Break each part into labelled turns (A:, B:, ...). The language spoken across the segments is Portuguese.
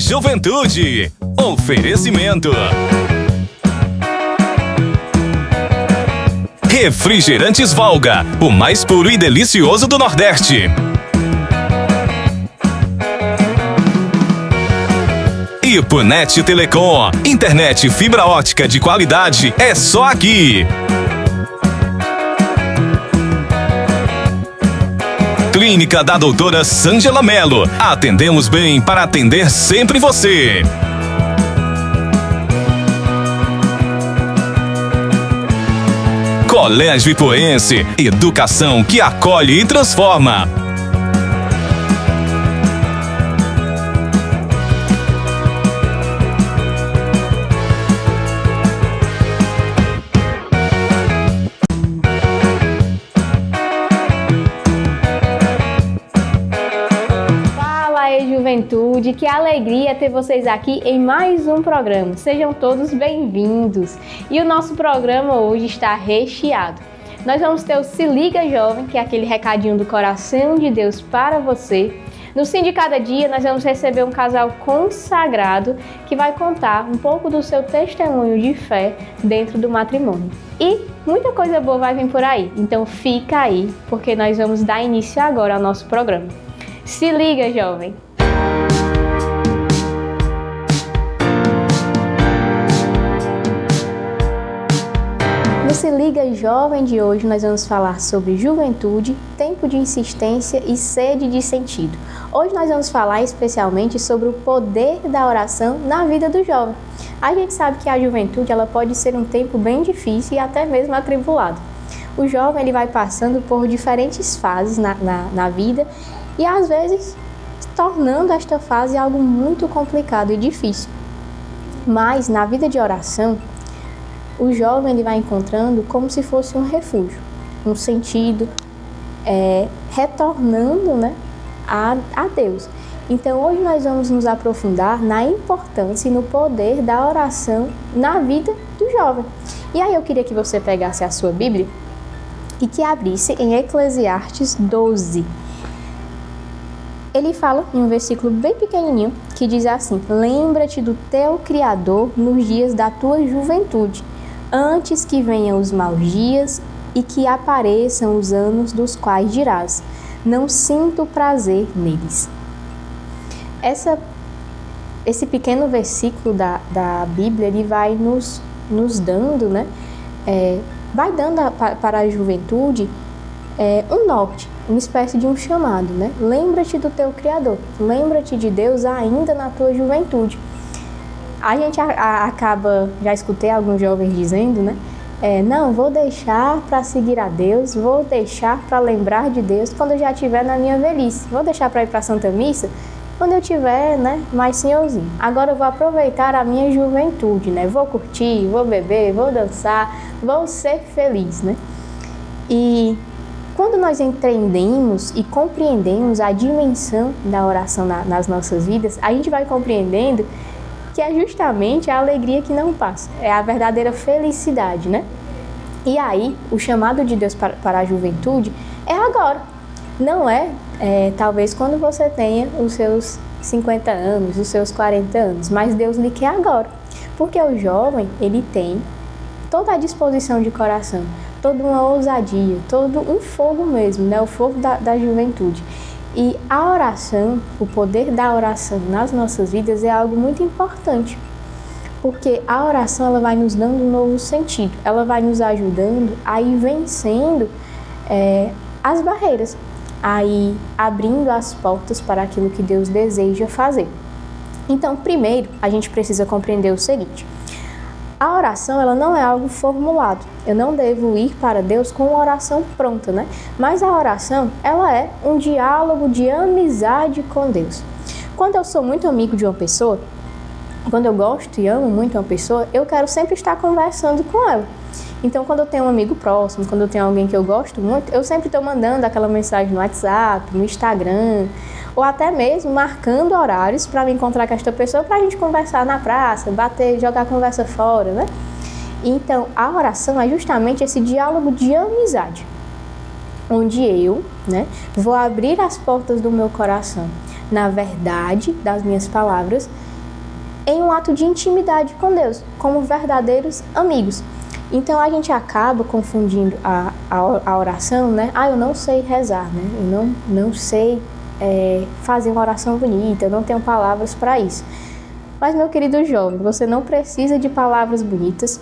A: Juventude. Oferecimento. Refrigerantes Valga, o mais puro e delicioso do Nordeste. Ipunet Telecom, internet fibra ótica de qualidade é só aqui. Clínica da doutora Sângela Mello, atendemos bem para atender sempre você. Colégio Ipuense, educação que acolhe e transforma.
B: Juventude, que alegria ter vocês aqui em mais um programa. Sejam todos bem-vindos. E o nosso programa hoje está recheado. Nós vamos ter o Se Liga Jovem, que é aquele recadinho do coração de Deus para você. No Sim de Cada Dia, nós vamos receber um casal consagrado que vai contar um pouco do seu testemunho de fé dentro do matrimônio. E muita coisa boa vai vir por aí, então fica aí, porque nós vamos dar início agora ao nosso programa. Se liga, jovem! No Se Liga Jovem de hoje, nós vamos falar sobre juventude, tempo de insistência e sede de sentido. Hoje nós vamos falar especialmente sobre o poder da oração na vida do jovem. A gente sabe que a juventude ela pode ser um tempo bem difícil e até mesmo atribulado. O jovem ele vai passando por diferentes fases na vida e às vezes tornando esta fase algo muito complicado e difícil. Mas na vida de oração, o jovem ele vai encontrando como se fosse um refúgio, um sentido, retornando, né, a Deus. Então hoje nós vamos nos aprofundar na importância e no poder da oração na vida do jovem. E aí eu queria que você pegasse a sua Bíblia e que abrisse em Eclesiastes 12. Ele fala em um versículo bem pequenininho que diz assim: lembra-te do teu Criador nos dias da tua juventude, antes que venham os maus dias e que apareçam os anos dos quais dirás, não sinto prazer neles. Esse pequeno versículo da Bíblia, ele vai nos dando, né? Vai dando para a juventude um norte, uma espécie de um chamado, né? Lembra-te do teu Criador, lembra-te de Deus ainda na tua juventude. A gente acaba, já escutei alguns jovens dizendo, né? Não, vou deixar para seguir a Deus, vou deixar para lembrar de Deus quando eu já estiver na minha velhice. Vou deixar para ir para a Santa Missa quando eu estiver, né, mais senhorzinho. Agora eu vou aproveitar a minha juventude, né? Vou curtir, vou beber, vou dançar, vou ser feliz, né? E quando nós entendemos e compreendemos a dimensão da oração nas nossas vidas, a gente vai compreendendo que é justamente a alegria que não passa, é a verdadeira felicidade, né? E aí, o chamado de Deus para a juventude é agora, não talvez quando você tenha os seus 50 anos, os seus 40 anos, mas Deus lhe quer agora, porque o jovem, ele tem toda a disposição de coração, toda uma ousadia, todo um fogo mesmo, né? O fogo da juventude. E a oração, o poder da oração nas nossas vidas é algo muito importante, porque a oração ela vai nos dando um novo sentido, ela vai nos ajudando a ir vencendo as barreiras, a ir abrindo as portas para aquilo que Deus deseja fazer. Então, primeiro, a gente precisa compreender o seguinte: a oração ela não é algo formulado. Eu não devo ir para Deus com uma oração pronta, né? Mas a oração, ela é um diálogo de amizade com Deus. Quando eu sou muito amigo de uma pessoa, quando eu gosto e amo muito uma pessoa, eu quero sempre estar conversando com ela. Então, quando eu tenho um amigo próximo, quando eu tenho alguém que eu gosto muito, eu sempre estou mandando aquela mensagem no WhatsApp, no Instagram, ou até mesmo marcando horários para me encontrar com esta pessoa para a gente conversar na praça, bater, jogar a conversa fora, né? Então, a oração é justamente esse diálogo de amizade, onde eu, né, vou abrir as portas do meu coração na verdade das minhas palavras em um ato de intimidade com Deus, como verdadeiros amigos. Então a gente acaba confundindo a oração, né? Eu não sei rezar, né? Eu não sei fazer uma oração bonita, eu não tenho palavras para isso. Mas, meu querido jovem, você não precisa de palavras bonitas,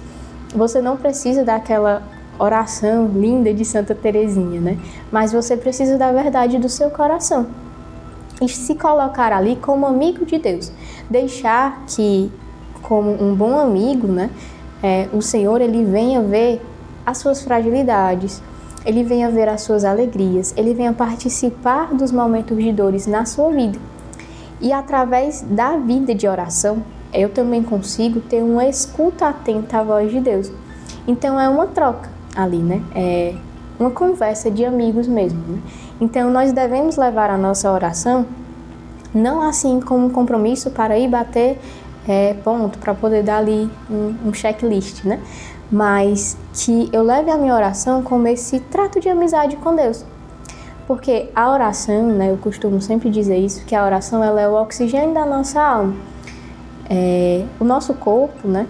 B: você não precisa daquela oração linda de Santa Teresinha, né? Mas você precisa da verdade do seu coração e se colocar ali como amigo de Deus. Deixar que, como um bom amigo, né? O Senhor, Ele venha ver as suas fragilidades, Ele venha ver as suas alegrias, Ele venha participar dos momentos de dores na sua vida. E através da vida de oração, eu também consigo ter uma escuta atenta à voz de Deus. Então é uma troca ali, né? É uma conversa de amigos mesmo, né? Então nós devemos levar a nossa oração não assim como um compromisso para ir bater ponto, para poder dar ali um checklist, né? Mas que eu leve a minha oração como esse trato de amizade com Deus. Porque a oração, né, eu costumo sempre dizer isso, que a oração ela é o oxigênio da nossa alma. O nosso corpo, né,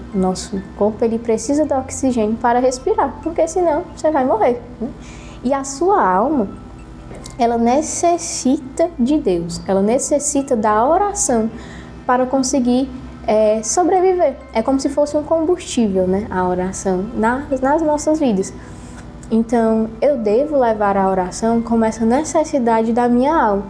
B: ele precisa de oxigênio para respirar, porque senão você vai morrer, né? E a sua alma, ela necessita de Deus, ela necessita da oração para conseguir sobreviver. É como se fosse um combustível, né, a oração nas nossas vidas. Então, eu devo levar a oração como essa necessidade da minha alma,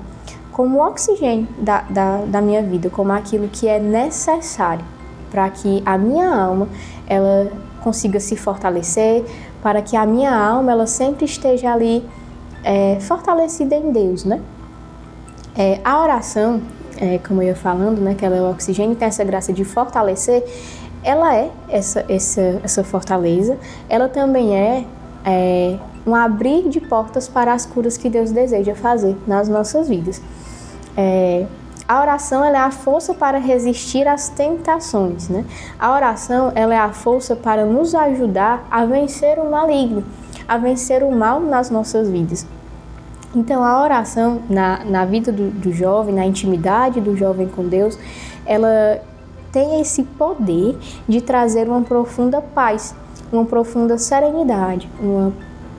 B: como o oxigênio da minha vida, como aquilo que é necessário para que a minha alma ela consiga se fortalecer, para que a minha alma ela sempre esteja ali fortalecida em Deus, né? A oração, como eu ia falando, né, que ela é o oxigênio, tem essa graça de fortalecer, ela é essa fortaleza, ela também é um abrir de portas para as curas que Deus deseja fazer nas nossas vidas. A oração ela é a força para resistir às tentações, né? A oração ela é a força para nos ajudar a vencer o maligno, a vencer o mal nas nossas vidas. Então a oração na vida do jovem, na intimidade do jovem com Deus, ela tem esse poder de trazer uma profunda paz, uma profunda serenidade,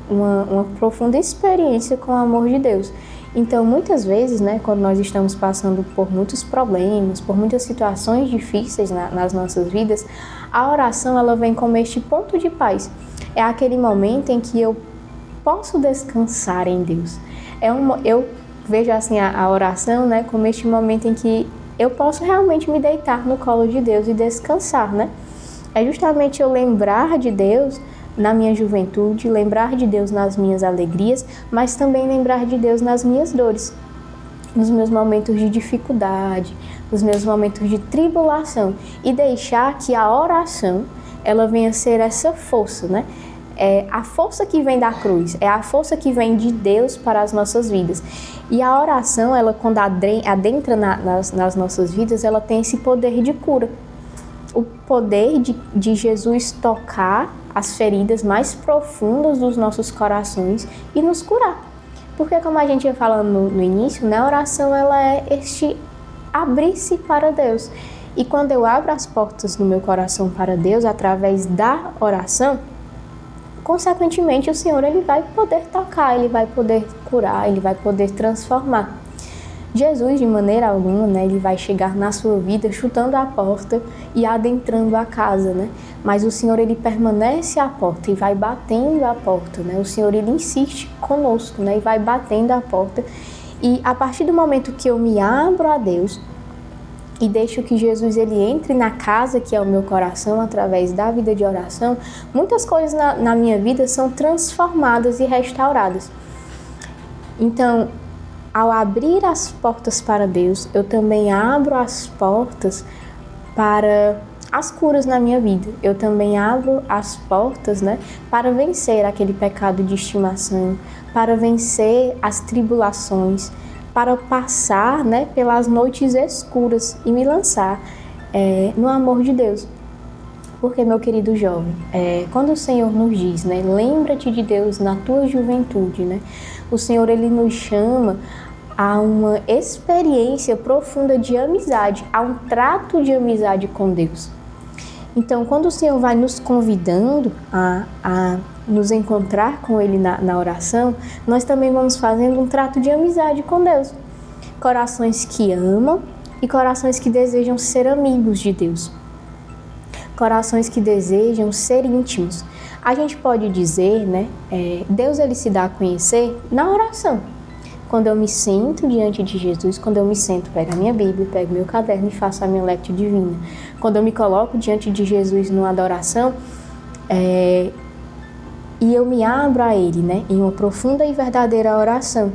B: uma profunda experiência com o amor de Deus. Então, muitas vezes, né, quando nós estamos passando por muitos problemas, por muitas situações difíceis nas nossas vidas, a oração ela vem como este ponto de paz. É aquele momento em que eu posso descansar em Deus. Eu vejo assim a oração, né, como este momento em que eu posso realmente me deitar no colo de Deus e descansar, né? É justamente eu lembrar de Deus na minha juventude, lembrar de Deus nas minhas alegrias, mas também lembrar de Deus nas minhas dores, nos meus momentos de dificuldade, nos meus momentos de tribulação, e deixar que a oração ela venha ser essa força, né? É a força que vem da cruz, é a força que vem de Deus para as nossas vidas. E a oração, ela quando adentra nas nossas vidas, ela tem esse poder de cura. O poder de Jesus tocar as feridas mais profundas dos nossos corações e nos curar. Porque como a gente ia falando no início, né, a oração ela é este abrir-se para Deus. E quando eu abro as portas do meu coração para Deus através da oração, consequentemente o Senhor ele vai poder tocar, ele vai poder curar, ele vai poder transformar. Jesus, de maneira alguma, né, ele vai chegar na sua vida chutando a porta e adentrando a casa, né? Mas o Senhor, ele permanece à porta e vai batendo a porta, né? O Senhor, ele insiste conosco, né? E vai batendo a porta. E a partir do momento que eu me abro a Deus e deixo que Jesus, ele entre na casa que é o meu coração através da vida de oração, muitas coisas na minha vida são transformadas e restauradas. Então, ao abrir as portas para Deus, eu também abro as portas para as curas na minha vida. Eu também abro as portas, né, para vencer aquele pecado de estimação, para vencer as tribulações, para passar, né, pelas noites escuras e me lançar no amor de Deus. Porque, meu querido jovem, quando o Senhor nos diz, né, lembra-te de Deus na tua juventude, né, o Senhor ele nos chama há uma experiência profunda de amizade, há um trato de amizade com Deus. Então, quando o Senhor vai nos convidando a nos encontrar com Ele na oração, nós também vamos fazendo um trato de amizade com Deus. Corações que amam e corações que desejam ser amigos de Deus. Corações que desejam ser íntimos. A gente pode dizer, né, Deus ele se dá a conhecer na oração. Quando eu me sento diante de Jesus, quando eu me sento, pego a minha Bíblia, pego meu caderno e faço a minha lectio divina. Quando eu me coloco diante de Jesus numa adoração, e eu me abro a Ele, né, em uma profunda e verdadeira oração.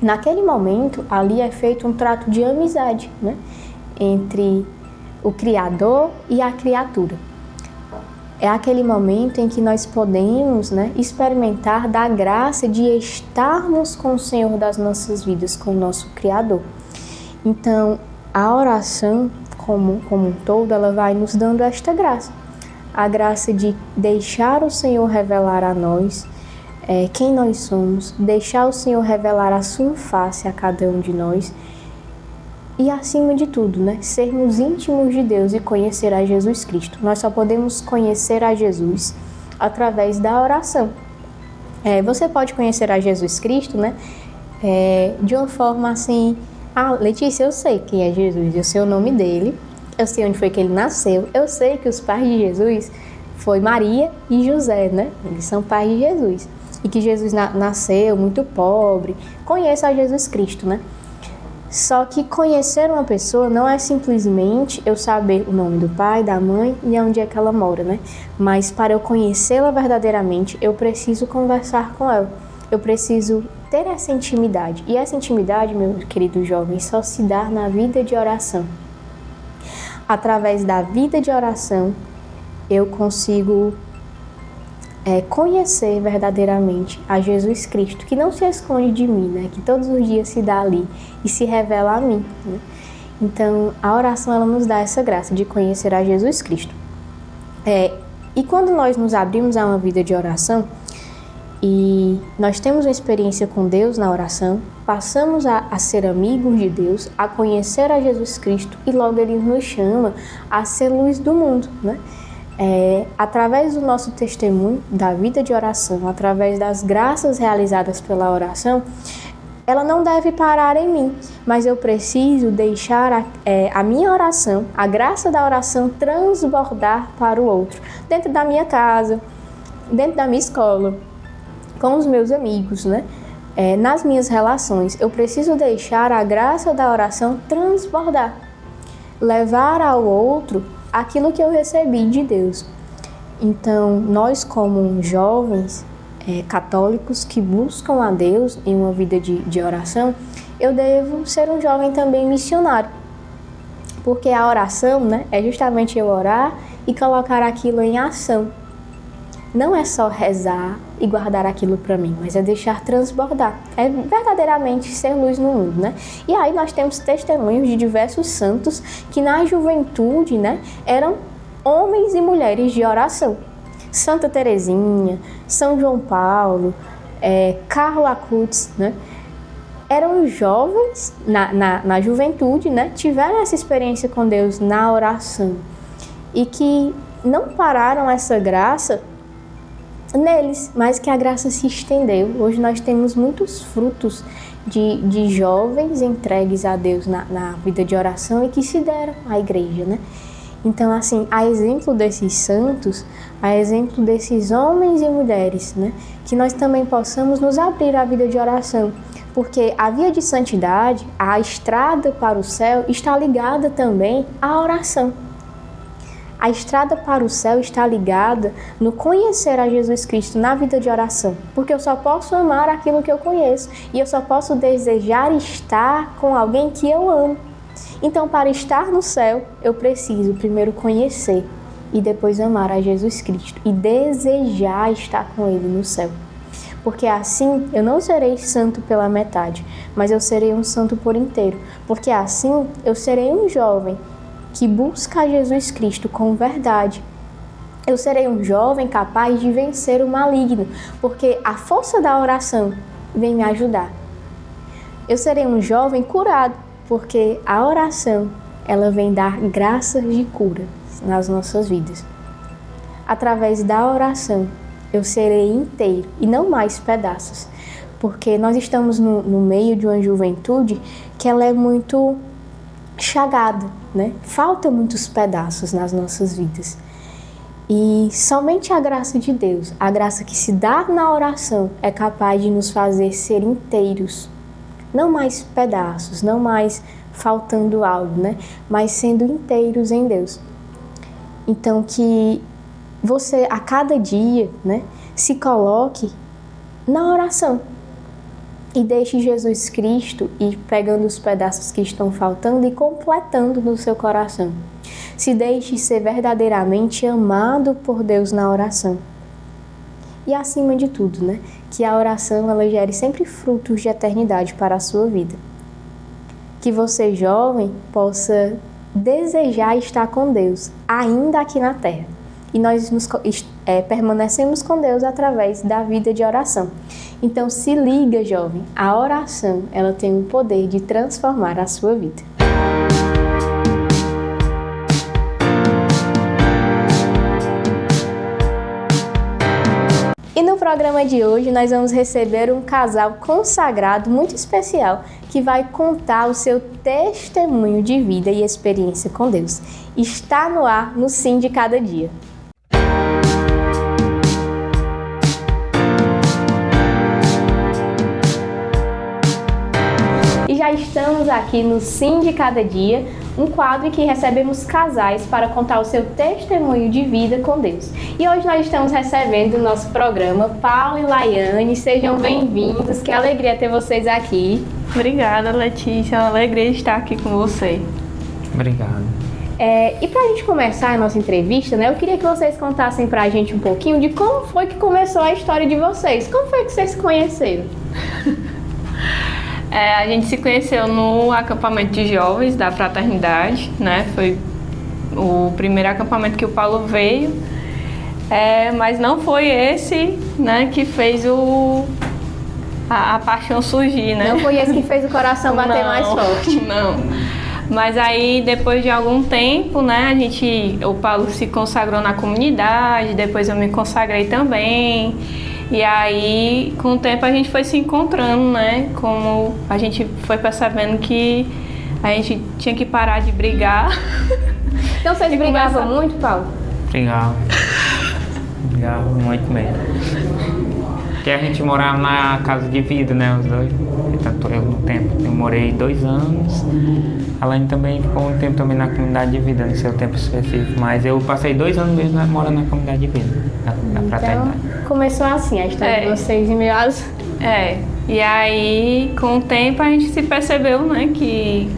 B: Naquele momento, ali é feito um trato de amizade, né, entre o Criador e a criatura. É aquele momento em que nós podemos, né, experimentar da graça de estarmos com o Senhor das nossas vidas, com o nosso Criador. Então, a oração, como um todo, ela vai nos dando esta graça. A graça de deixar o Senhor revelar a nós quem nós somos, deixar o Senhor revelar a sua face a cada um de nós e, acima de tudo, né, sermos íntimos de Deus e conhecer a Jesus Cristo. Nós só podemos conhecer a Jesus através da oração. Você pode conhecer a Jesus Cristo, né, de uma forma assim: Letícia, eu sei quem é Jesus, eu sei o nome dele, eu sei onde foi que ele nasceu, eu sei que os pais de Jesus foi Maria e José, né? Eles são pais de Jesus. E que Jesus nasceu muito pobre. Conheço a Jesus Cristo, né? Só que conhecer uma pessoa não é simplesmente eu saber o nome do pai, da mãe e onde é que ela mora, né? Mas para eu conhecê-la verdadeiramente, eu preciso conversar com ela. Eu preciso ter essa intimidade. E essa intimidade, meu querido jovem, só se dá na vida de oração. Através da vida de oração, eu consigo conhecer verdadeiramente a Jesus Cristo, que não se esconde de mim, né? Que todos os dias se dá ali e se revela a mim, né? Então, a oração ela nos dá essa graça de conhecer a Jesus Cristo. E quando nós nos abrimos a uma vida de oração e nós temos uma experiência com Deus na oração, passamos a ser amigos de Deus, a conhecer a Jesus Cristo e logo Ele nos chama a ser luz do mundo, né? Através do nosso testemunho da vida de oração, através das graças realizadas pela oração, ela não deve parar em mim, mas eu preciso deixar a minha oração, a graça da oração transbordar para o outro, dentro da minha casa, dentro da minha escola, com os meus amigos, né? Nas minhas relações, eu preciso deixar a graça da oração transbordar, levar ao outro aquilo que eu recebi de Deus. Então, nós como jovens católicos que buscam a Deus em uma vida de oração, eu devo ser um jovem também missionário. Porque a oração, né, é justamente eu orar e colocar aquilo em ação. Não é só rezar e guardar aquilo para mim, mas é deixar transbordar. É verdadeiramente ser luz no mundo, né? E aí nós temos testemunhos de diversos santos que na juventude, né, eram homens e mulheres de oração. Santa Teresinha, São João Paulo, Carlo Acutis, né? Eram jovens na juventude, né? Tiveram essa experiência com Deus na oração e que não pararam essa graça neles, mas que a graça se estendeu. Hoje nós temos muitos frutos de jovens entregues a Deus na vida de oração e que se deram à igreja, né? Então, assim, a exemplo desses santos, a exemplo desses homens e mulheres, né, que nós também possamos nos abrir à vida de oração, porque a via de santidade, a estrada para o céu, está ligada também à oração. A estrada para o céu está ligada no conhecer a Jesus Cristo na vida de oração, porque eu só posso amar aquilo que eu conheço e eu só posso desejar estar com alguém que eu amo. Então, para estar no céu, eu preciso primeiro conhecer e depois amar a Jesus Cristo e desejar estar com Ele no céu. Porque assim eu não serei santo pela metade, mas eu serei um santo por inteiro. Porque assim eu serei um jovem que busca Jesus Cristo com verdade. Eu serei um jovem capaz de vencer o maligno, porque a força da oração vem me ajudar. eu serei um jovem curado, porque a oração, ela vem dar graças de cura nas nossas vidas. Através da oração, eu serei inteiro e não mais pedaços, porque nós estamos no meio de uma juventude que ela é muito chagada, né? Falta muitos pedaços nas nossas vidas. E somente a graça de Deus, a graça que se dá na oração, é capaz de nos fazer ser inteiros. Não mais pedaços, não mais faltando algo, né? Mas sendo inteiros em Deus. Então que você, a cada dia, né, se coloque na oração. E deixe Jesus Cristo ir pegando os pedaços que estão faltando e completando no seu coração. Se deixe ser verdadeiramente amado por Deus na oração. E acima de tudo, né, que a oração ela gere sempre frutos de eternidade para a sua vida. Que você, jovem, possa desejar estar com Deus, ainda aqui na terra. E nós permanecemos com Deus através da vida de oração. Então se liga, jovem, a oração ela tem o poder de transformar a sua vida. E no programa de hoje nós vamos receber um casal consagrado muito especial que vai contar o seu testemunho de vida e experiência com Deus. Está no ar no Sim de Cada Dia. E já estamos aqui no Sim de Cada Dia, um quadro em que recebemos casais para contar o seu testemunho de vida com Deus. E hoje nós estamos recebendo no nosso programa Paulo e Laiane. Sejam bem-vindos, que alegria ter vocês aqui.
C: Obrigada, Letícia, é uma alegria estar aqui com você.
D: Obrigado.
B: E pra gente começar a nossa entrevista, né, eu queria que vocês contassem pra gente um pouquinho de como foi que começou a história de vocês. Como foi que vocês se conheceram?
C: A gente se conheceu no acampamento de jovens da fraternidade, né? Foi o primeiro acampamento que o Paulo veio, mas não foi esse, né, que fez a paixão surgir, né?
B: Não foi esse que fez o coração bater mais forte?
C: Não. Mas aí, depois de algum tempo, né, o Paulo se consagrou na comunidade, depois eu me consagrei também. E aí, com o tempo, a gente foi se encontrando, né? Como a gente foi percebendo que a gente tinha que parar de brigar.
B: Então, vocês brigavam muito, Paulo?
D: Brigava muito mesmo. Porque a gente morava na casa de vida, né, os dois. Eu, no tempo, eu morei 2 anos. A Laine também ficou um tempo também na comunidade de vida, no seu tempo específico. Mas eu passei 2 anos mesmo morando na comunidade de vida, na fraternidade.
B: Então, começou assim a história de vocês em meio às...
C: E aí, com o tempo, a gente se percebeu, né, que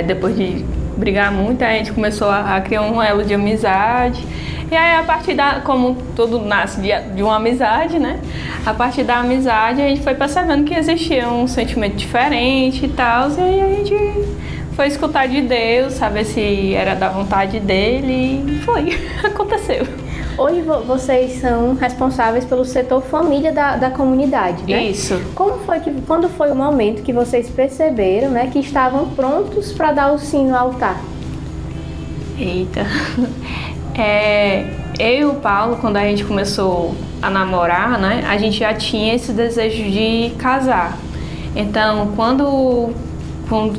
C: depois de brigar muito, a gente começou a criar um elo de amizade. E aí, a partir como tudo nasce de uma amizade, né? A partir da amizade, a gente foi percebendo que existia um sentimento diferente e tal. E aí, a gente foi escutar de Deus, saber se era da vontade dele. E foi, aconteceu.
B: Hoje vocês são responsáveis pelo setor família da comunidade, né?
C: Isso.
B: Quando foi o momento que vocês perceberam, né, que estavam prontos para dar o sim no altar?
C: Eita... eu e o Paulo, quando a gente começou a namorar, né, a gente já tinha esse desejo de casar. Então, com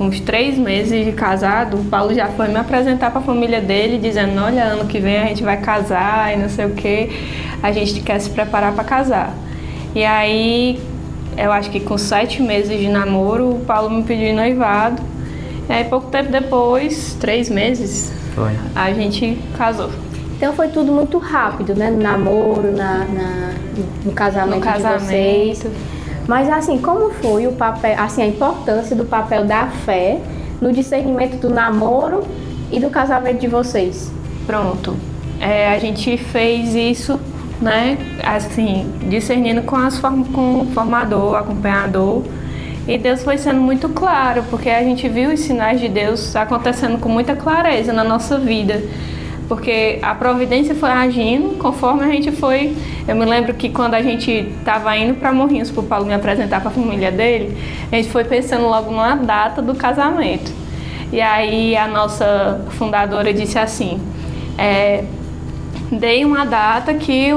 C: uns 3 meses de casado, o Paulo já foi me apresentar para a família dele, dizendo, olha, ano que vem a gente vai casar e não sei o que, a gente quer se preparar para casar. E aí, eu acho que com 7 meses de namoro, o Paulo me pediu em noivado. E aí, pouco tempo depois, 3 meses...
D: Foi.
C: A gente casou.
B: Então foi tudo muito rápido, né? No namoro, no casamento de vocês. Mas assim, como foi o papel, assim, a importância do papel da fé no discernimento do namoro e do casamento de vocês?
C: Pronto. A gente fez isso, né? Assim, discernindo com o formador, acompanhador. E Deus foi sendo muito claro, porque a gente viu os sinais de Deus acontecendo com muita clareza na nossa vida. porque a providência foi agindo conforme a gente foi. Eu me lembro que quando a gente estava indo para Morrinhos, para o Paulo me apresentar para a família dele, a gente foi pensando logo numa data do casamento. E aí a nossa fundadora disse assim, dei uma data que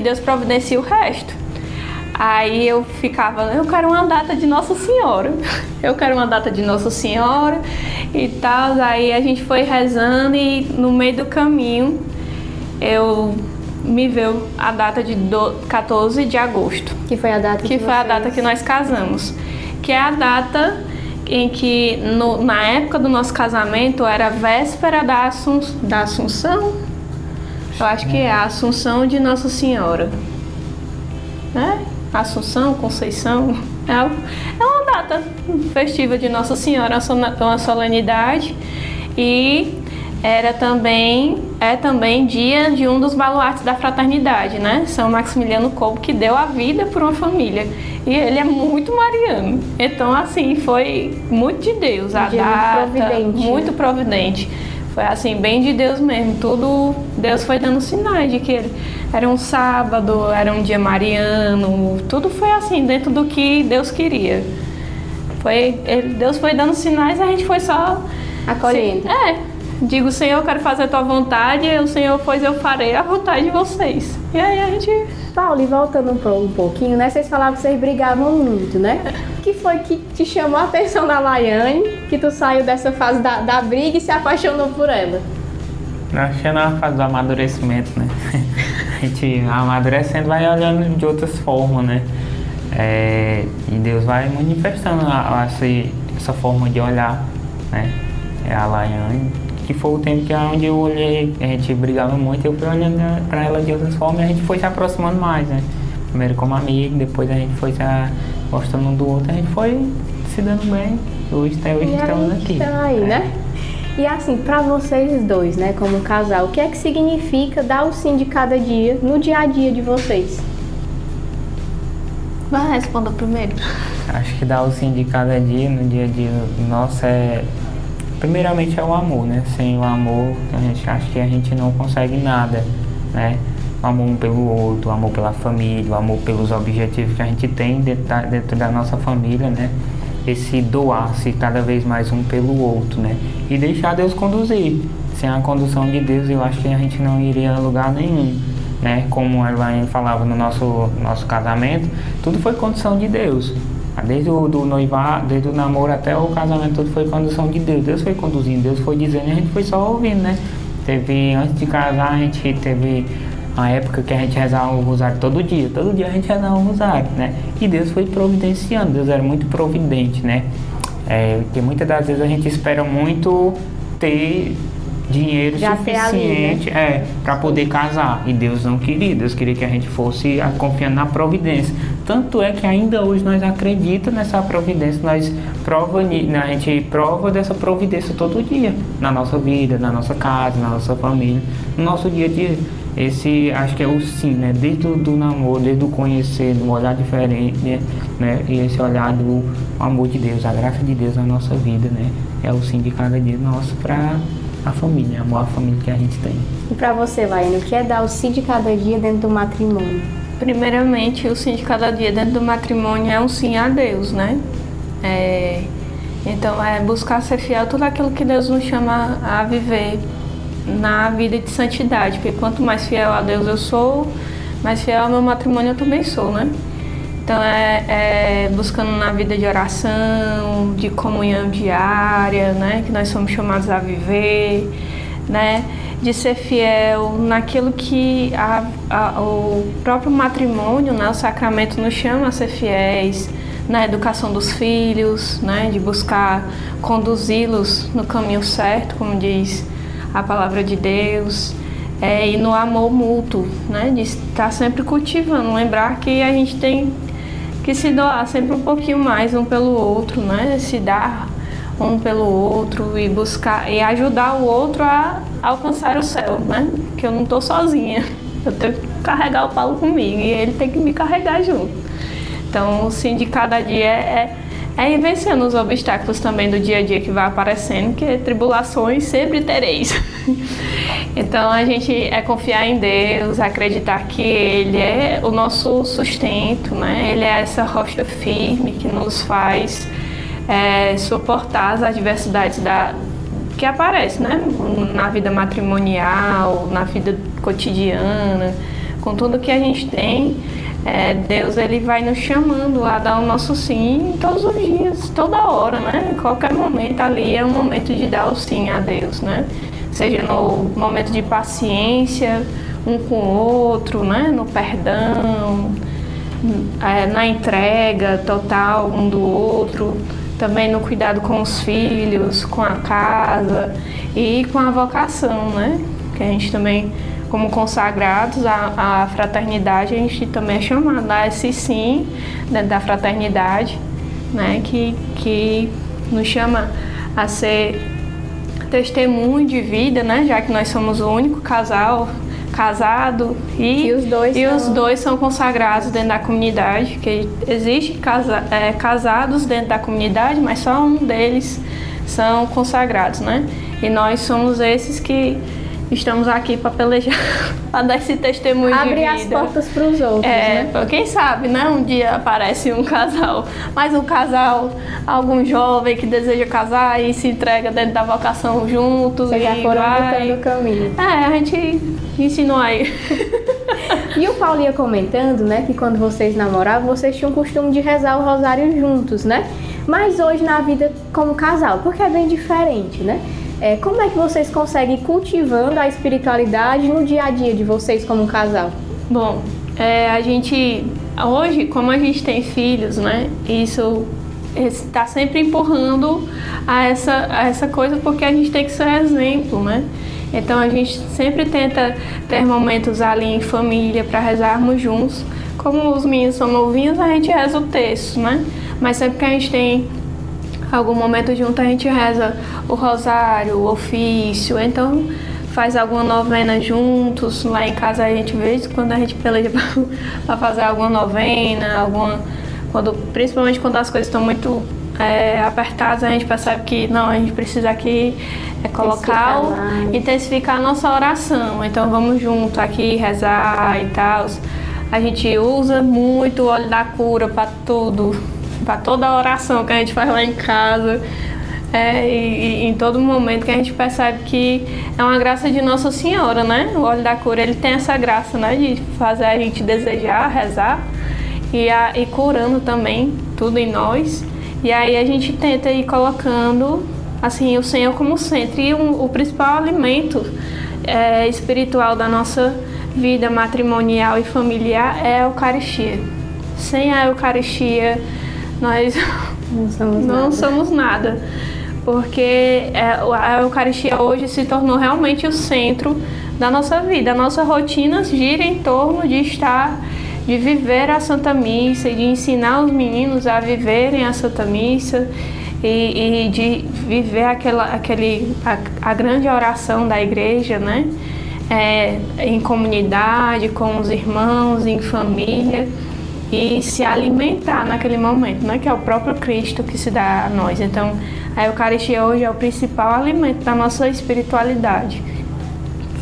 C: Deus providencia o resto. Aí eu ficava, eu quero uma data de Nossa Senhora, eu quero uma data de Nossa Senhora e tal. Aí a gente foi rezando e no meio do caminho me veio a data de 14 de agosto.
B: Que foi a data
C: que foi a data que nós casamos. Que é a data em que, na época do nosso casamento, era a véspera da Assunção. Eu acho que é a Assunção de Nossa Senhora. Né? Assunção, Conceição. É uma data festiva de Nossa Senhora, uma solenidade. E é também dia de um dos baluartes da fraternidade, né? São Maximiliano Kolbe, que deu a vida por uma família. E ele é muito mariano. Então, assim, foi muito de Deus. A data, muito providente. Foi assim, bem de Deus mesmo. Tudo, Deus foi dando sinais de que era um sábado, era um dia mariano. Tudo foi assim, dentro do que Deus queria. Deus foi dando sinais e a gente foi só
B: acolhendo.
C: Digo, Senhor, eu quero fazer a tua vontade. E o Senhor, pois eu farei a vontade de vocês. E aí a gente...
B: Paulo, e voltando um pouquinho, né? Vocês falavam que vocês brigavam muito, né? O que foi que te chamou a atenção da Laiane, que tu saiu dessa fase da briga e se apaixonou por ela?
D: Acho que é na fase do amadurecimento, né? A gente amadurecendo vai olhando de outras formas, né? E Deus vai manifestando essa forma de olhar, né? A Laiane, que foi o tempo onde eu olhei, a gente brigava muito, eu fui olhando para ela de outras formas e a gente foi se aproximando mais, né? Primeiro como amigo, depois a gente foi se gostando um do outro, a gente foi se dando bem. Hoje estamos aqui.
B: Estão aí, né? E assim, para vocês dois, né, como casal, o que é que significa dar o sim de cada dia no dia a dia de vocês?
C: Vai responder primeiro.
D: Acho que dar o sim de cada dia, no dia a dia nosso primeiramente é o amor, né? Sem o amor, a gente acha que a gente não consegue nada, né? O amor um pelo outro, o amor pela família, o amor pelos objetivos que a gente tem dentro da nossa família, né? Esse doar-se cada vez mais um pelo outro, né? E deixar Deus conduzir. Sem a condução de Deus, eu acho que a gente não iria a lugar nenhum, né? Como a Elaine falava no nosso casamento, tudo foi condução de Deus. Desde o noivado, desde o namoro até o casamento, tudo foi condução de Deus. Deus foi conduzindo, Deus foi dizendo e a gente foi só ouvindo, né? Antes de casar, a gente teve uma época que a gente rezava o rosário todo dia a gente rezava o rosário, né? E Deus foi providenciando, Deus era muito providente, né? Porque muitas das vezes a gente espera muito ter dinheiro suficiente,
B: ali, né?
D: Para poder casar, e Deus não queria, Deus queria que a gente fosse confiando na providência. Tanto é que ainda hoje nós acreditamos nessa providência, a gente prova dessa providência todo dia, na nossa vida, na nossa casa, na nossa família, no nosso dia a dia. Esse, acho que é o sim, né? Desde o namoro, desde o conhecer, do olhar diferente, né? E esse olhar do amor de Deus, a graça de Deus na nossa vida, né? É o sim de cada dia nosso para a família, amor à família que a gente tem.
B: E para você, Laiane, o que é dar o sim de cada dia dentro do matrimônio?
C: Primeiramente, o sim de cada dia dentro do matrimônio é um sim a Deus, né? Então, é buscar ser fiel a tudo aquilo que Deus nos chama a viver na vida de santidade, porque quanto mais fiel a Deus eu sou, mais fiel ao meu matrimônio eu também sou, né? Então buscando na vida de oração, de comunhão diária, né? Que nós somos chamados a viver, né? De ser fiel naquilo que o próprio matrimônio, né? O sacramento nos chama a ser fiéis, na educação dos filhos, né? De buscar conduzi-los no caminho certo, como diz a palavra de Deus, e no amor mútuo, né? De estar sempre cultivando, lembrar que a gente tem que se doar sempre um pouquinho mais um pelo outro, né? Se dar um pelo outro e buscar e ajudar o outro a alcançar o céu, né? Que eu não estou sozinha, eu tenho que carregar o Paulo comigo e ele tem que me carregar junto. Então, sim, de cada dia ir vencendo os obstáculos também do dia a dia que vai aparecendo, que tribulações sempre tereis. Então a gente confiar em Deus, acreditar que Ele é o nosso sustento, né? Ele é essa rocha firme que nos faz suportar as adversidades que aparecem, né? Na vida matrimonial, na vida cotidiana, com tudo que a gente tem. Deus, Ele vai nos chamando a dar o nosso sim todos os dias, toda hora, né? Em qualquer momento ali é um momento de dar o sim a Deus, né? Seja no momento de paciência um com o outro, né? No perdão, na entrega total um do outro, também no cuidado com os filhos, com a casa e com a vocação, né? Que a gente também, como consagrados à fraternidade, a gente também é chamado a dar esse sim dentro da fraternidade, né? Que nos chama a ser testemunho de vida, né? Já que nós somos o único casal casado e os dois são consagrados dentro da comunidade, que existe casados dentro da comunidade, mas só um deles são consagrados, né? E nós somos esses que estamos aqui para pelejar, para dar esse testemunho de vida.
B: Abrir as portas para os outros, né?
C: Quem sabe, né? Um dia aparece um casal, mas um casal, algum jovem que deseja casar e se entrega dentro da vocação juntos.
B: Vocês já foram botando o caminho.
C: A gente ensinou aí.
B: E o Paulo ia comentando, né, que quando vocês namoravam, vocês tinham o costume de rezar o rosário juntos, né? Mas hoje na vida como casal, porque é bem diferente, né? Como é que vocês conseguem ir cultivando a espiritualidade no dia a dia de vocês como casal?
C: Bom, a gente, hoje, como a gente tem filhos, né, isso está sempre empurrando a essa coisa, porque a gente tem que ser exemplo, né? Então a gente sempre tenta ter momentos ali em família para rezarmos juntos. Como os meninos são novinhos, a gente reza o texto, né? Mas sempre que a gente tem algum momento junto, a gente reza o rosário, o ofício, então faz alguma novena juntos. Lá em casa a gente vê quando a gente peleja para fazer alguma novena, principalmente quando as coisas estão muito apertadas, a gente percebe que não, a gente precisa aqui intensificar a nossa oração. Então vamos junto aqui rezar e tal. A gente usa muito o óleo da cura para tudo, para toda a oração que a gente faz lá em casa, e em todo momento que a gente percebe que é uma graça de Nossa Senhora, né? O óleo da cura, ele tem essa graça, né? De fazer a gente desejar, rezar e curando também tudo em nós. E aí a gente tenta ir colocando assim o Senhor como centro. E o principal alimento espiritual da nossa vida matrimonial e familiar é a Eucaristia. Sem a Eucaristia nós não somos nada, porque a Eucaristia hoje se tornou realmente o centro da nossa vida. A nossa rotina gira em torno de viver a Santa Missa e de ensinar os meninos a viverem a Santa Missa e de viver a grande oração da igreja, né? Em comunidade, com os irmãos, em família, e se alimentar naquele momento, né? Que é o próprio Cristo que se dá a nós. Então, a Eucaristia hoje é o principal alimento da nossa espiritualidade.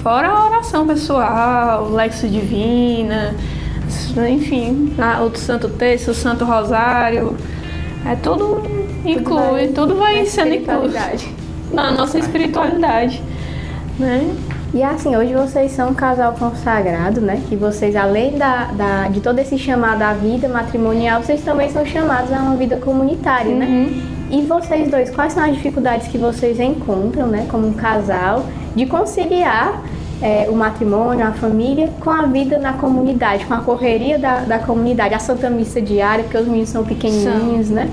C: Fora a oração pessoal, o Lexo Divina, enfim, o Santo Terço, o Santo Rosário, tudo inclui, tudo vai sendo incluído na nossa espiritualidade, né?
B: E assim, hoje vocês são um casal consagrado, né? Que vocês, além de todo esse chamado à vida matrimonial, vocês também são chamados a uma vida comunitária, né? E vocês dois, quais são as dificuldades que vocês encontram, né? Como um casal, de conciliar o matrimônio, a família, com a vida na comunidade, com a correria da comunidade, a Santa Missa diária, porque os meninos são pequenininhos, né?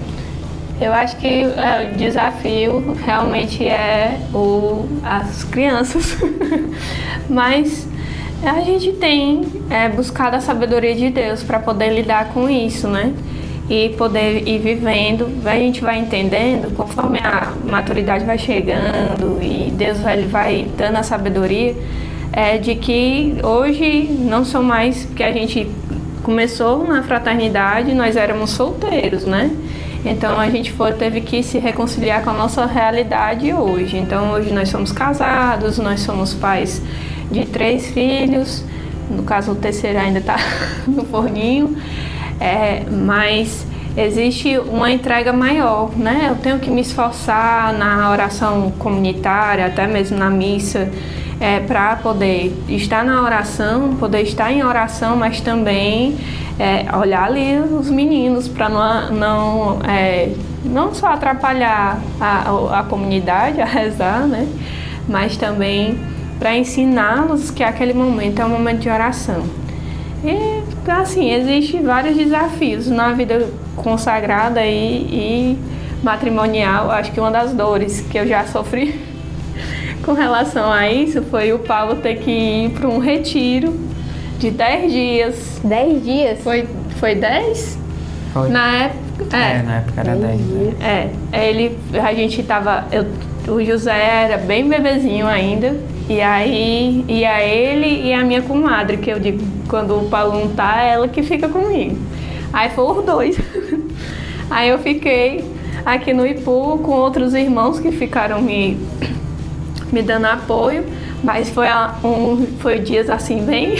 C: Eu acho que o desafio realmente é as crianças, mas a gente tem buscado a sabedoria de Deus para poder lidar com isso, né? E poder ir vivendo, a gente vai entendendo conforme a maturidade vai chegando e Deus vai dando a sabedoria de que hoje não são mais, porque a gente começou na fraternidade, nós éramos solteiros, né? Então a gente teve que se reconciliar com a nossa realidade hoje. Então hoje nós somos casados, nós somos pais de 3 filhos, no caso o terceiro ainda está no forninho, mas existe uma entrega maior, né? Eu tenho que me esforçar na oração comunitária, até mesmo na missa, para poder estar na oração, poder estar em oração, mas também olhar ali os meninos para não só atrapalhar a comunidade a rezar, né? Mas também para ensiná-los que aquele momento é um momento de oração. E assim, existem vários desafios na vida consagrada e matrimonial. Acho que uma das dores que eu já sofri com relação a isso foi o Paulo ter que ir para um retiro de 10 dias.
B: 10 dias?
C: Foi 10?
D: Foi.
C: Na época.
D: Na época era 10 dias.
C: A gente tava. O José era bem bebezinho ainda. E aí ia ele e a minha comadre, que eu digo, quando o Paulo não tá, é ela que fica comigo. Aí foram os 2. Aí eu fiquei aqui no Ipu com outros irmãos que ficaram me dando apoio, mas foi dias assim bem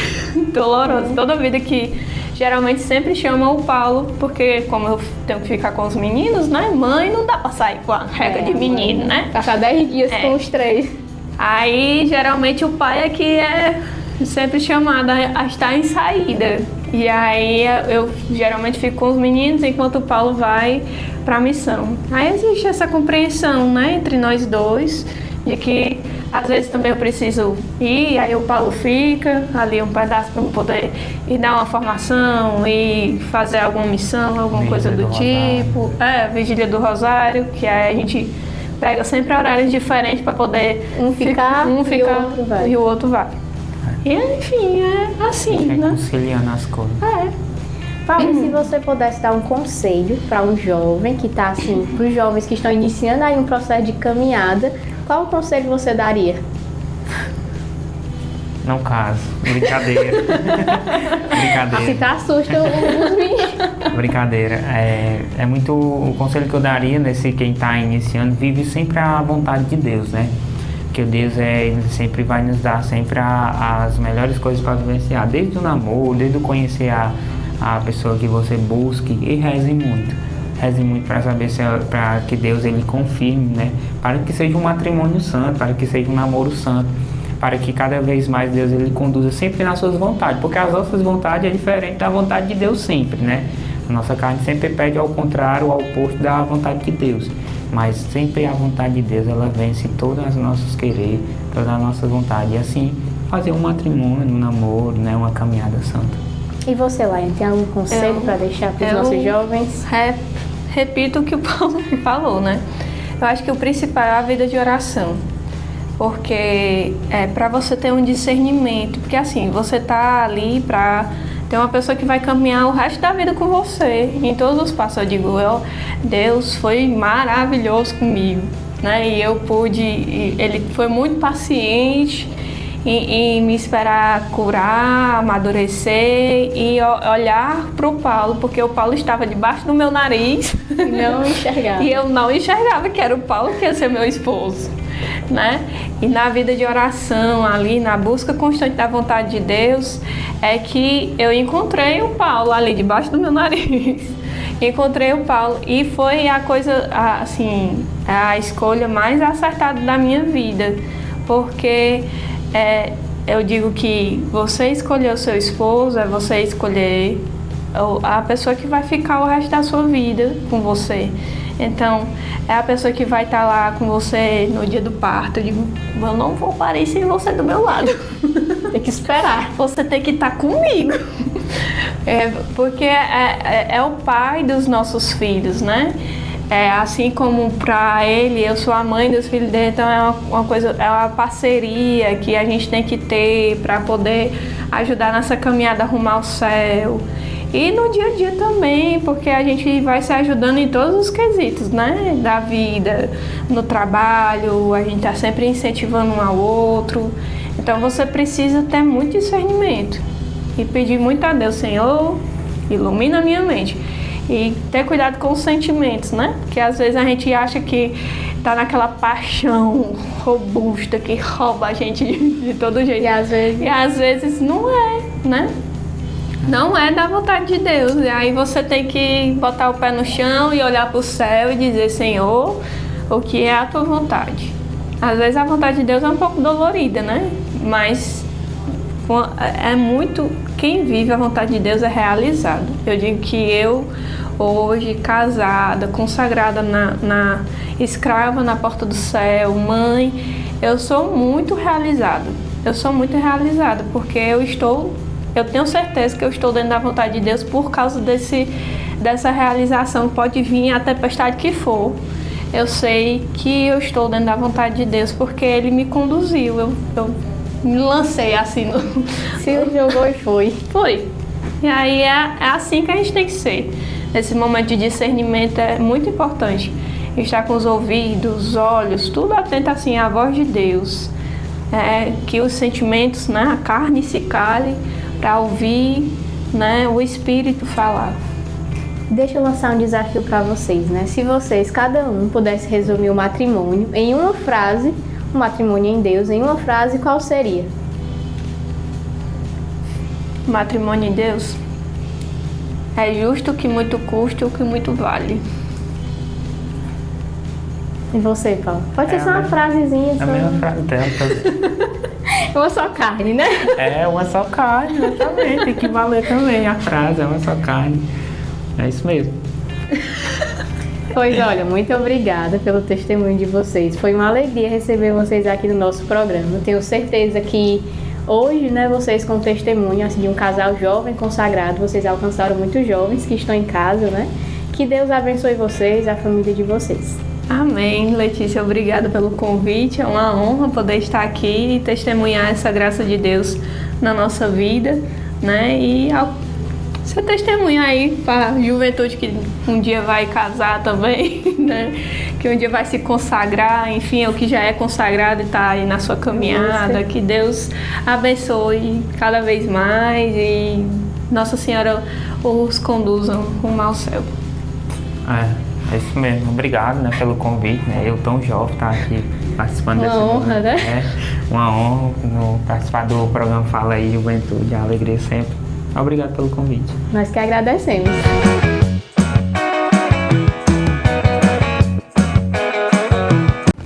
C: dolorosos. Toda vida que geralmente sempre chamam o Paulo, porque como eu tenho que ficar com os meninos, né? Mãe não dá pra sair com a regra de menino, né?
B: Passar 10 dias com os 3.
C: Aí, geralmente, o pai é que é sempre chamado a estar em saída. E aí, eu geralmente fico com os meninos enquanto o Paulo vai para a missão. Aí existe essa compreensão, né, entre nós dois, de que às vezes também eu preciso ir, aí o Paulo fica ali um pedaço para eu poder ir dar uma formação e fazer alguma missão, alguma coisa do tipo. Vigília do Rosário, que aí a gente pega sempre horários diferentes para poder
B: um ficar
C: e o outro vai. E enfim, é assim, né?
D: Conciliando as coisas.
B: Paulo, se você pudesse dar um conselho para um jovem que está assim, para os jovens que estão iniciando aí um processo de caminhada, qual conselho você daria?
D: Não caso. Brincadeira. Brincadeira.
B: Se tá assusta os meninos.
D: Brincadeira. É muito o conselho que eu daria nesse quem está iniciando, vive sempre a vontade de Deus, né? Que o Deus ele sempre vai nos dar sempre as melhores coisas para vivenciar, desde o namoro, desde o conhecer a pessoa que você busque, e reze muito. Reze muito para saber para que Deus ele confirme, né? Para que seja um matrimônio santo, para que seja um namoro santo, para que cada vez mais Deus ele conduza sempre nas suas vontades, porque as nossas vontades é diferente da vontade de Deus sempre, né? A nossa carne sempre pede ao contrário, ao oposto da vontade de Deus, mas sempre a vontade de Deus ela vence todas as nossas querer, todas as nossas vontades, e assim fazer um matrimônio, um namoro, né? Uma caminhada santa.
B: E você, Laine, tem algum conselho para deixar para os nossos jovens?
C: Repito o que o Paulo falou, né? Eu acho que o principal é a vida de oração. Porque para você ter um discernimento, porque assim, você tá ali para ter uma pessoa que vai caminhar o resto da vida com você, em todos os passos. Eu digo, Deus foi maravilhoso comigo, né? E eu ele foi muito paciente em me esperar curar, amadurecer e olhar para o Paulo, porque o Paulo estava debaixo do meu nariz.
B: E não enxergava.
C: E eu não enxergava que era o Paulo que ia ser meu esposo, né? E na vida de oração, ali na busca constante da vontade de Deus, é que eu encontrei o Paulo ali debaixo do meu nariz. Encontrei o Paulo e foi a coisa, assim, a escolha mais acertada da minha vida, porque eu digo que você escolher o seu esposo, é você escolher a pessoa que vai ficar o resto da sua vida com você. Então, é a pessoa que vai estar lá com você no dia do parto. Eu digo, eu não vou parir sem você do meu lado.
B: Tem que esperar.
C: Você tem que estar comigo. Porque é o pai dos nossos filhos, né? Assim como para ele, eu sou a mãe dos filhos dele, então é uma coisa, é uma parceria que a gente tem que ter para poder ajudar nessa caminhada rumo ao céu. E no dia a dia também, porque a gente vai se ajudando em todos os quesitos, né? Da vida, no trabalho, a gente tá sempre incentivando um ao outro. Então você precisa ter muito discernimento e pedir muito a Deus, Senhor, ilumina a minha mente. E ter cuidado com os sentimentos, né? Porque às vezes a gente acha que tá naquela paixão robusta que rouba a gente de todo jeito.
B: E às vezes
C: não é, né? Não é da vontade de Deus. E aí você tem que botar o pé no chão e olhar para o céu e dizer: Senhor, o que é a tua vontade? Às vezes a vontade de Deus é um pouco dolorida, né? Mas é muito... Quem vive a vontade de Deus é realizado. Eu digo que eu, hoje, casada, consagrada escrava na porta do céu, mãe, eu sou muito realizada. Eu sou muito realizada porque eu tenho certeza que eu estou dentro da vontade de Deus por causa dessa realização. Pode vir a tempestade que for. Eu sei que eu estou dentro da vontade de Deus porque Ele me conduziu. Eu me lancei assim.
B: Se jogou e foi.
C: Foi. E aí é assim que a gente tem que ser. Nesse momento de discernimento é muito importante. Estar com os ouvidos, os olhos, tudo atento assim à voz de Deus. Que os sentimentos, né, a carne se cale para ouvir, né, o Espírito falar.
B: Deixa eu lançar um desafio para vocês, né? Se vocês, cada um, pudesse resumir o matrimônio em uma frase, o matrimônio em Deus, em uma frase, qual seria?
C: Matrimônio em Deus é justo o que muito custa e o que muito vale.
B: E você, Paulo? Pode ser só uma frasezinha.
D: A mesma frase dela.
B: Uma só carne, né?
D: É, uma só carne, exatamente. Tem que valer também a frase, é uma só carne. É isso mesmo.
B: Pois olha, muito obrigada pelo testemunho de vocês. Foi uma alegria receber vocês aqui no nosso programa. Eu tenho certeza que hoje, né, vocês com testemunho assim, de um casal jovem consagrado, vocês alcançaram muitos jovens que estão em casa, né? Que Deus abençoe vocês, a família de vocês.
C: Amém, Letícia, obrigada pelo convite. É uma honra poder estar aqui e testemunhar essa graça de Deus na nossa vida, né? E ser testemunha aí para a juventude que um dia vai casar também, né? Que um dia vai se consagrar, enfim, o que já é consagrado e está aí na sua caminhada. Que Deus abençoe cada vez mais e Nossa Senhora os conduzam rumo ao céu.
D: É isso mesmo. Obrigado, né, pelo convite, né? Eu tão jovem estar aqui participando desse
B: Uma honra, né?
D: Uma honra participar do programa Fala Aí Juventude, a alegria sempre. Obrigado pelo convite.
B: Nós que agradecemos.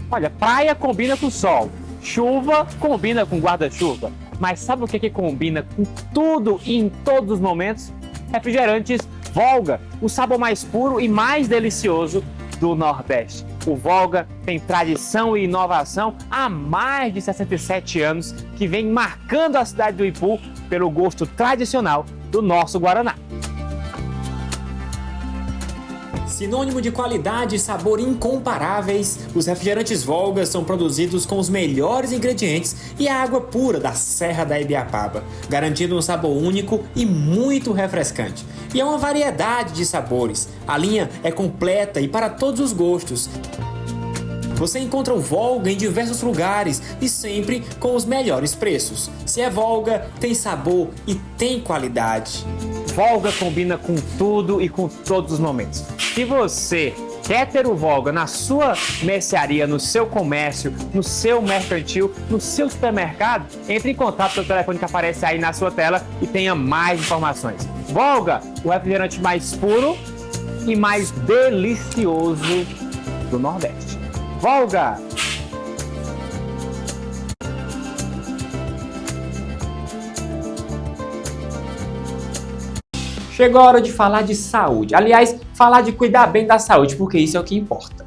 E: Olha, praia combina com sol, chuva combina com guarda-chuva. Mas sabe o que combina com tudo e em todos os momentos? Refrigerantes Volga, o sabor mais puro e mais delicioso do Nordeste. O Volga tem tradição e inovação há mais de 67 anos, que vem marcando a cidade do Ipu pelo gosto tradicional do nosso Guaraná. Sinônimo de qualidade e sabor incomparáveis, os refrigerantes Volga são produzidos com os melhores ingredientes e a água pura da Serra da Ibiapaba, garantindo um sabor único e muito refrescante. E é uma variedade de sabores. A linha é completa e para todos os gostos. Você encontra o Volga em diversos lugares e sempre com os melhores preços. Se é Volga, tem sabor e tem qualidade. Volga combina com tudo e com todos os momentos. Se você quer ter o Volga na sua mercearia, no seu comércio, no seu mercantil, no seu supermercado, entre em contato pelo telefone que aparece aí na sua tela e tenha mais informações. Volga, o refrigerante mais puro e mais delicioso do Nordeste. Volga! Chegou a hora de falar de saúde. Aliás, falar de cuidar bem da saúde, porque isso é o que importa.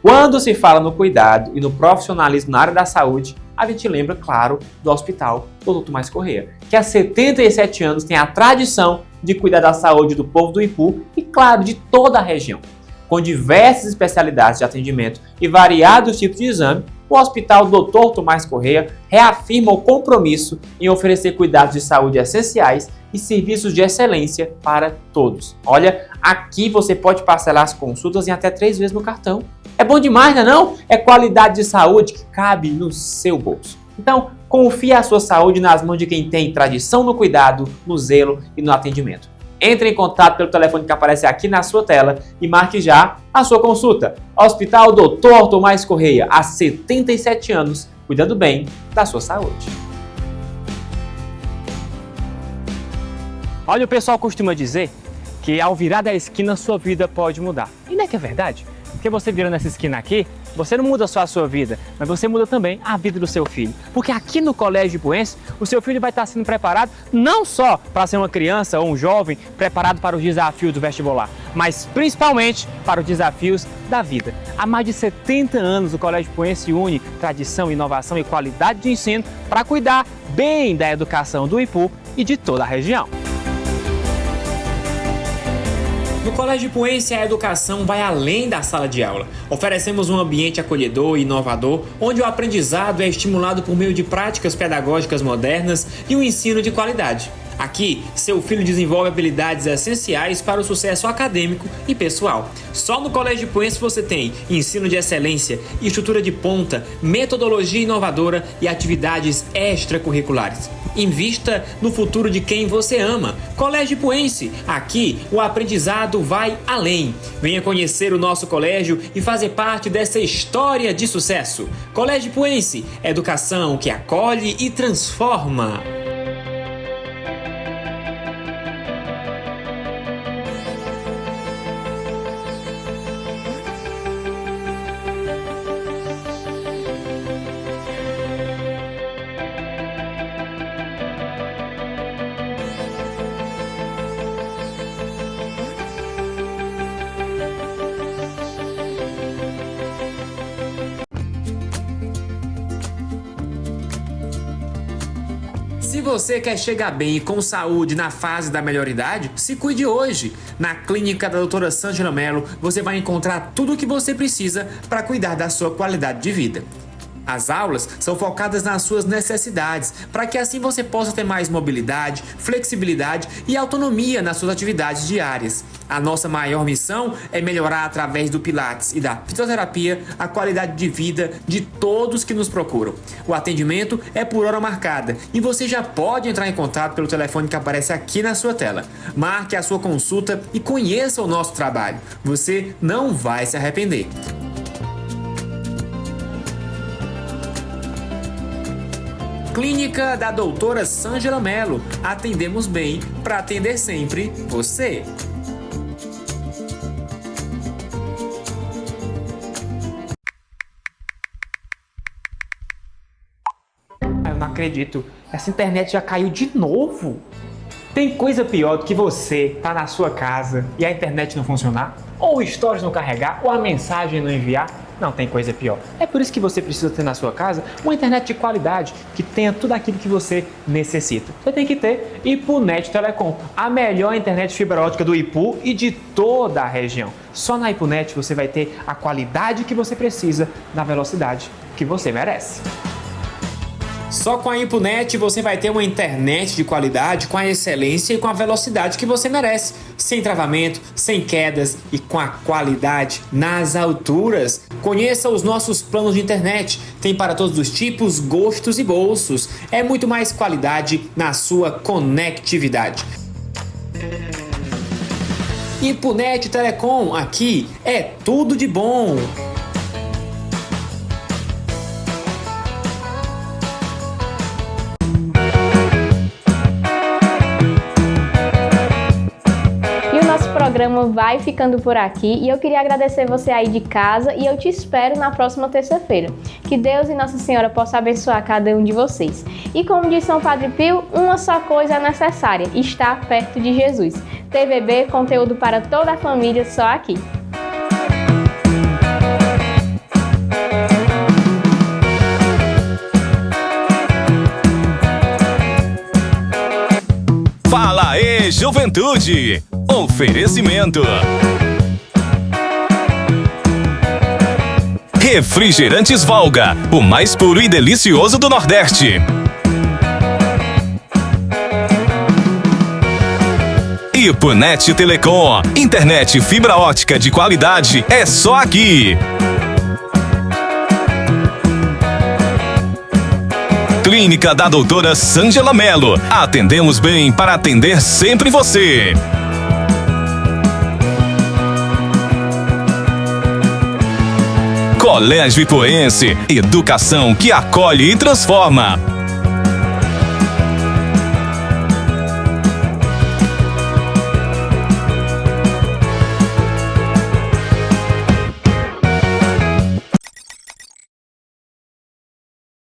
E: Quando se fala no cuidado e no profissionalismo na área da saúde, a gente lembra, claro, do Hospital Dr. Tomás Correia, que há 77 anos tem a tradição de cuidar da saúde do povo do Ipu e, claro, de toda a região. Com diversas especialidades de atendimento e variados tipos de exame, o Hospital Dr. Tomás Correia reafirma o compromisso em oferecer cuidados de saúde essenciais e serviços de excelência para todos. Olha, aqui você pode parcelar as consultas em até 3 vezes no cartão. É bom demais, não é não? É qualidade de saúde que cabe no seu bolso. Então, confie a sua saúde nas mãos de quem tem tradição no cuidado, no zelo e no atendimento.
F: Entre em contato pelo telefone que aparece aqui na sua tela e marque já a sua consulta. Hospital Dr. Tomás Correia, há 77 anos, cuidando bem da sua saúde. Olha, o pessoal costuma dizer que ao virar da esquina sua vida pode mudar. E não é que é verdade? Porque você virando essa esquina aqui, você não muda só a sua vida, mas você muda também a vida do seu filho. Porque aqui no Colégio Ipuense, o seu filho vai estar sendo preparado não só para ser uma criança ou um jovem preparado para os desafios do vestibular, mas principalmente para os desafios da vida. Há mais de 70 anos o Colégio Ipuense une tradição, inovação e qualidade de ensino para cuidar bem da educação do Ipu e de toda a região.
E: No Colégio Ipuense, a educação vai além da sala de aula. Oferecemos um ambiente acolhedor e inovador, onde o aprendizado é estimulado por meio de práticas pedagógicas modernas e um ensino de qualidade. Aqui, seu filho desenvolve habilidades essenciais para o sucesso acadêmico e pessoal. Só no Colégio Ipuense você tem ensino de excelência, estrutura de ponta, metodologia inovadora e atividades extracurriculares. Invista no futuro de quem você ama. Colégio Ipuense, aqui o aprendizado vai além. Venha conhecer o nosso colégio e fazer parte dessa história de sucesso. Colégio Ipuense, educação que acolhe e transforma. Se você quer chegar bem e com saúde na fase da melhoridade, se cuide hoje. Na clínica da doutora Sângela Mello, você vai encontrar tudo o que você precisa para cuidar da sua qualidade de vida. As aulas são focadas nas suas necessidades, para que assim você possa ter mais mobilidade, flexibilidade e autonomia nas suas atividades diárias. A nossa maior missão é melhorar através do Pilates e da fisioterapia a qualidade de vida de todos que nos procuram. O atendimento é por hora marcada e você já pode entrar em contato pelo telefone que aparece aqui na sua tela. Marque a sua consulta e conheça o nosso trabalho. Você não vai se arrepender. Clínica da doutora Sângela Mello. Atendemos bem para atender sempre você.
F: Eu não acredito. Essa internet já caiu de novo. Tem coisa pior do que você estar na sua casa e a internet não funcionar? Ou o stories não carregar? Ou a mensagem não enviar? Não tem coisa pior. É por isso que você precisa ter na sua casa uma internet de qualidade que tenha tudo aquilo que você necessita. Você tem que ter Ipunet Telecom, a melhor internet fibra ótica do Ipu e de toda a região. Só na Ipunet você vai ter a qualidade que você precisa na velocidade que você merece.
E: Só com a Ipunet você vai ter uma internet de qualidade, com a excelência e com a velocidade que você merece. Sem travamento, sem quedas e com a qualidade nas alturas. Conheça os nossos planos de internet. Tem para todos os tipos, gostos e bolsos. É muito mais qualidade na sua conectividade. Ipunet Telecom, aqui é tudo de bom.
B: O programa vai ficando por aqui e eu queria agradecer você aí de casa e eu te espero na próxima terça-feira. Que Deus e Nossa Senhora possam abençoar cada um de vocês. E como diz São Padre Pio, uma só coisa é necessária: estar perto de Jesus. TVB, conteúdo para toda a família, só aqui.
A: Fala aí, juventude! Oferecimento. Refrigerantes Volga, o mais puro e delicioso do Nordeste. Ipunet Telecom, internet fibra ótica de qualidade é só aqui. Clínica da doutora Sângela Mello. Atendemos bem para atender sempre você. Colégio Ipoense, educação que acolhe e transforma.